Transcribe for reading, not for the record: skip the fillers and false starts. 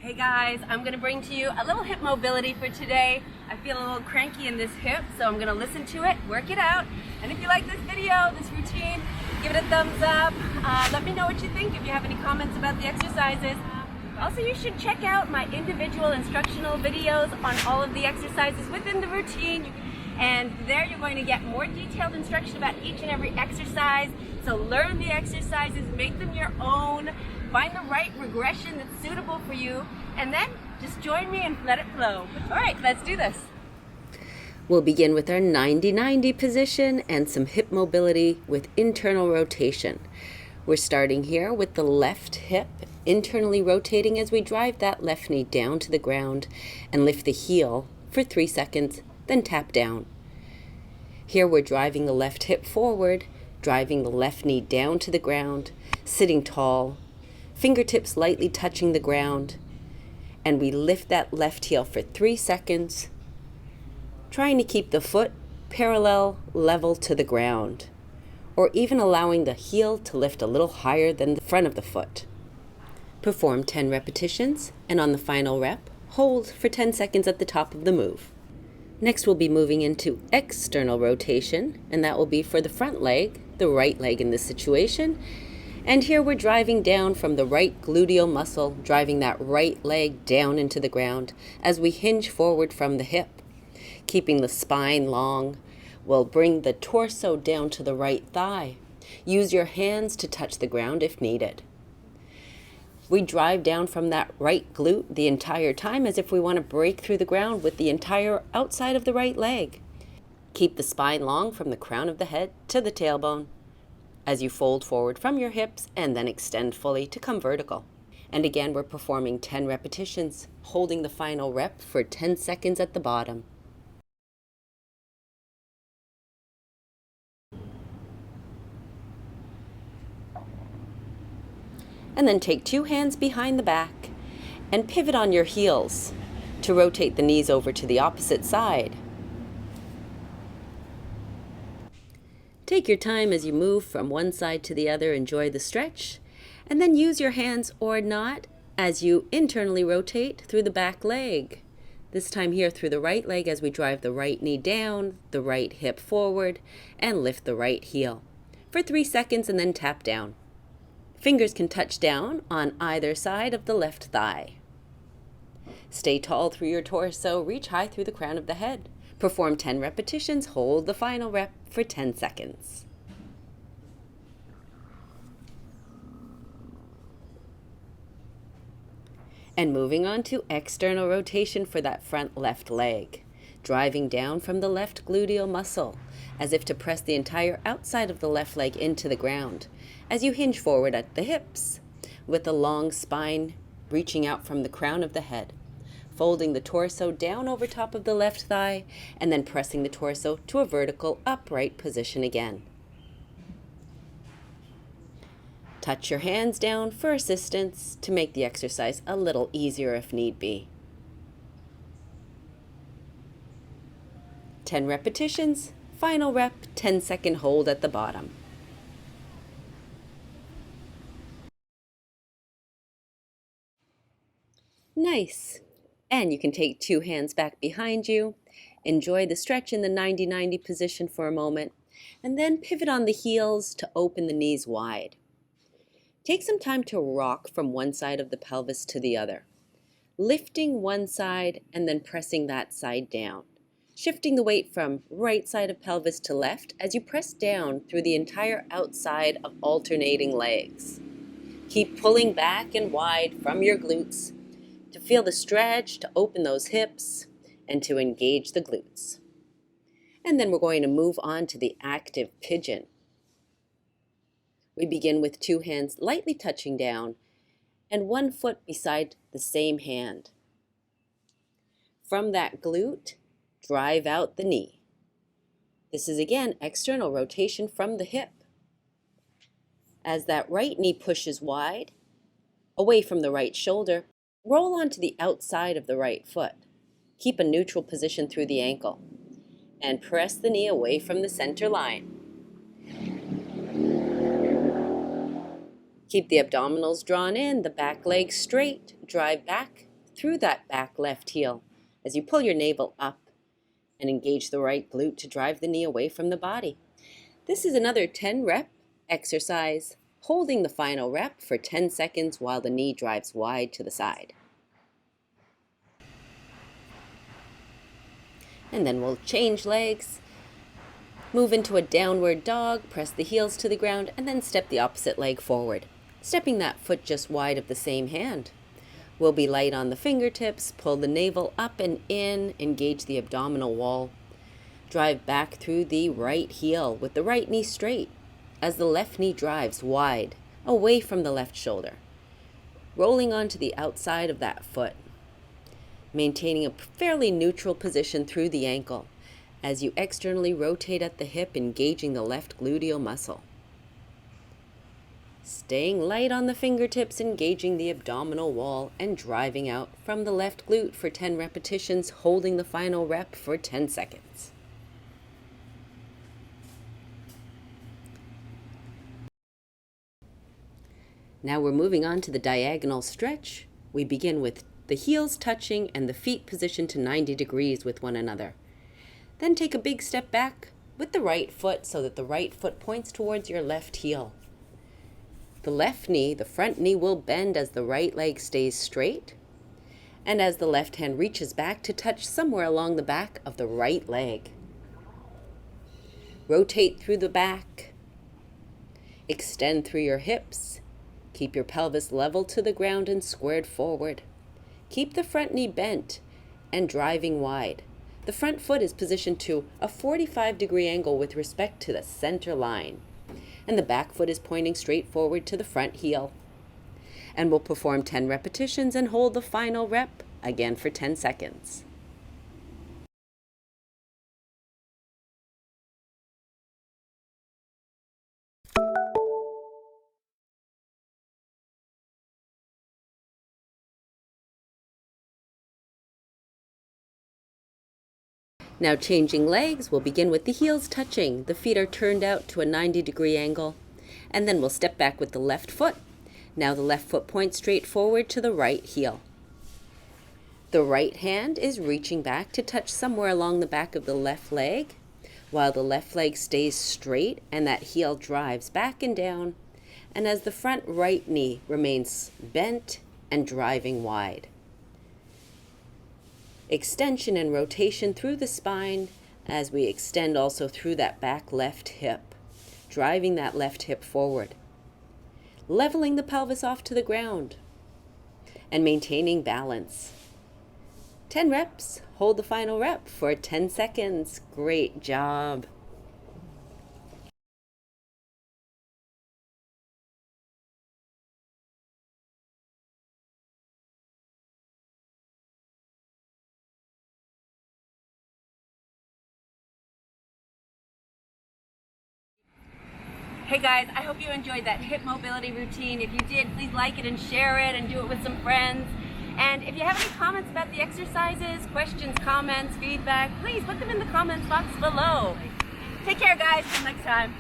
Hey guys, I'm going to bring to you a little hip mobility for today. I feel a little cranky in this hip, so I'm going to listen to it, work it out. And if you like this video, this routine, give it a thumbs up. Let me know what you think if you have any comments about the exercises. Also, you should check out my individual instructional videos on all of the exercises within the routine. And there you're going to get more detailed instruction about each and every exercise. So learn the exercises, make them your own, find the right regression that's suitable for you, and then just join me and let it flow. All right, let's do this. We'll begin with our 90-90 position and some hip mobility with internal rotation. We're starting here with the left hip internally rotating as we drive that left knee down to the ground and lift the heel for 3 seconds, then tap down. Here we're driving the left hip forward, driving the left knee down to the ground, sitting tall, fingertips lightly touching the ground, and we lift that left heel for 3 seconds, trying to keep the foot parallel, level to the ground, or even allowing the heel to lift a little higher than the front of the foot. Perform 10 repetitions, and on the final rep, hold for 10 seconds at the top of the move. Next, we'll be moving into external rotation, and that will be for the front leg, the right leg in this situation. And here we're driving down from the right gluteal muscle, driving that right leg down into the ground as we hinge forward from the hip. Keeping the spine long, we'll bring the torso down to the right thigh. Use your hands to touch the ground if needed. We drive down from that right glute the entire time as if we want to break through the ground with the entire outside of the right leg. Keep the spine long from the crown of the head to the tailbone as you fold forward from your hips and then extend fully to come vertical. And again, we're performing 10 repetitions, holding the final rep for 10 seconds at the bottom. And then take 2 hands behind the back and pivot on your heels to rotate the knees over to the opposite side. Take your time as you move from one side to the other, enjoy the stretch, and then use your hands or not as you internally rotate through the back leg. This time here through the right leg as we drive the right knee down, the right hip forward, and lift the right heel for 3 seconds and then tap down. Fingers can touch down on either side of the left thigh. Stay tall through your torso, reach high through the crown of the head. Perform 10 repetitions, hold the final rep for 10 seconds. And moving on to external rotation for that front left leg. Driving down from the left gluteal muscle, as if to press the entire outside of the left leg into the ground, as you hinge forward at the hips, with a long spine reaching out from the crown of the head, folding the torso down over top of the left thigh, and then pressing the torso to a vertical upright position again. Touch your hands down for assistance to make the exercise a little easier if need be. 10 repetitions, final rep, 10-second hold at the bottom. Nice. And you can take 2 hands back behind you, enjoy the stretch in the 90-90 position for a moment, and then pivot on the heels to open the knees wide. Take some time to rock from one side of the pelvis to the other, lifting one side and then pressing that side down. Shifting the weight from right side of pelvis to left as you press down through the entire outside of alternating legs. Keep pulling back and wide from your glutes to feel the stretch, to open those hips, and to engage the glutes. And then we're going to move on to the active pigeon. We begin with 2 hands lightly touching down and 1 foot beside the same hand. From that glute, drive out the knee. This is again external rotation from the hip. As that right knee pushes wide, away from the right shoulder, roll onto the outside of the right foot. Keep a neutral position through the ankle and press the knee away from the center line. Keep the abdominals drawn in, the back leg straight, drive back through that back left heel as you pull your navel up and engage the right glute to drive the knee away from the body. This is another 10 rep exercise, holding the final rep for 10 seconds while the knee drives wide to the side. And then we'll change legs, move into a downward dog, press the heels to the ground, and then step the opposite leg forward, stepping that foot just wide of the same hand. We'll be light on the fingertips, pull the navel up and in, engage the abdominal wall. Drive back through the right heel with the right knee straight as the left knee drives wide, away from the left shoulder, rolling onto the outside of that foot, maintaining a fairly neutral position through the ankle as you externally rotate at the hip, engaging the left gluteal muscle. Staying light on the fingertips, engaging the abdominal wall, and driving out from the left glute for 10 repetitions, holding the final rep for 10 seconds. Now we're moving on to the diagonal stretch. We begin with the heels touching and the feet positioned to 90 degrees with one another. Then take a big step back with the right foot so that the right foot points towards your left heel. The left knee, the front knee, will bend as the right leg stays straight and as the left hand reaches back to touch somewhere along the back of the right leg. Rotate through the back, extend through your hips, keep your pelvis level to the ground and squared forward. Keep the front knee bent and driving wide. The front foot is positioned to a 45-degree angle with respect to the center line, and the back foot is pointing straight forward to the front heel. And we'll perform 10 repetitions and hold the final rep again for 10 seconds. Now changing legs, we'll begin with the heels touching. The feet are turned out to a 90-degree angle, and then we'll step back with the left foot. Now the left foot points straight forward to the right heel. The right hand is reaching back to touch somewhere along the back of the left leg, while the left leg stays straight and that heel drives back and down, and as the front right knee remains bent and driving wide. Extension and rotation through the spine as we extend also through that back left hip, driving that left hip forward, leveling the pelvis off to the ground, and maintaining balance. 10 reps, hold the final rep for 10 seconds. Great job. Hey guys, I hope you enjoyed that hip mobility routine. If you did, please like it and share it and do it with some friends. And if you have any comments about the exercises, questions, comments, feedback, please put them in the comments box below. Take care guys, till next time.